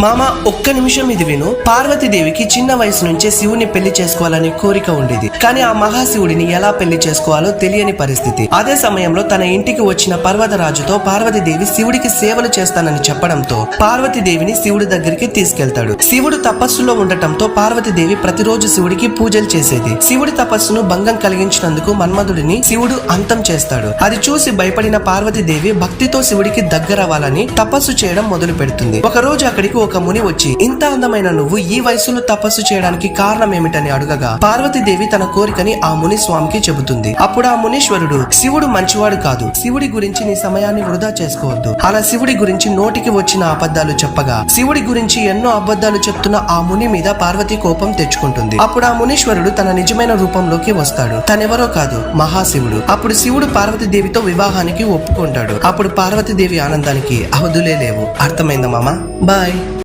మామ ఒక్క నిమిషం ఇది విను. పార్వతీదేవికి చిన్న వయసు నుంచే శివుని పెళ్లి చేసుకోవాలని కోరిక ఉండేది. కానీ ఆ మహాశివుడిని ఎలా పెళ్లి చేసుకోవాలో తెలియని పరిస్థితి. అదే సమయంలో తన ఇంటికి వచ్చిన పర్వతరాజుతో పార్వతీదేవి శివుడికి సేవలు చేస్తానని చెప్పడంతో పార్వతీదేవిని శివుడి దగ్గరికి తీసుకెళ్తాడు. శివుడు తపస్సులో ఉండటంతో పార్వతీదేవి ప్రతిరోజు శివుడికి పూజలు చేసేది. శివుడి తపస్సును భంగం కలిగించినందుకు మన్మధుడిని శివుడు అంతం చేస్తాడు. అది చూసి భయపడిన పార్వతీదేవి భక్తితో శివుడికి దగ్గరవ్వాలని తపస్సు చేయడం మొదలు పెడుతుంది. ఒక రోజు అక్కడికి ఒక ముని వచ్చి, ఇంత అందమైన నువ్వు ఈ వయసులో తపస్సు చేయడానికి కారణం ఏమిటని అడగగా పార్వతీదేవి తన కోరికని ఆ ముని స్వామికి చెబుతుంది. అప్పుడు ఆ మునీశ్వరుడు, శివుడు మంచివాడు కాదు, శివుడి గురించి నీ సమయాన్ని వృధా చేసుకోవద్దు. అలా శివుడి గురించి నోటికి వచ్చిన అబద్ధాలు చెప్పగా శివుడి గురించి ఎన్నో అబద్ధాలు చెప్తున్న ఆ ముని మీద పార్వతి కోపం తెచ్చుకుంటుంది. అప్పుడు ఆ మునీశ్వరుడు తన నిజమైన రూపంలోకి వస్తాడు. తనెవరో కాదు, మహాశివుడు. అప్పుడు శివుడు పార్వతీదేవితో వివాహానికి ఒప్పుకుంటాడు. అప్పుడు పార్వతీదేవి ఆనందానికి అవధులే లేవు. అర్థమైందా మామ? బాయ్.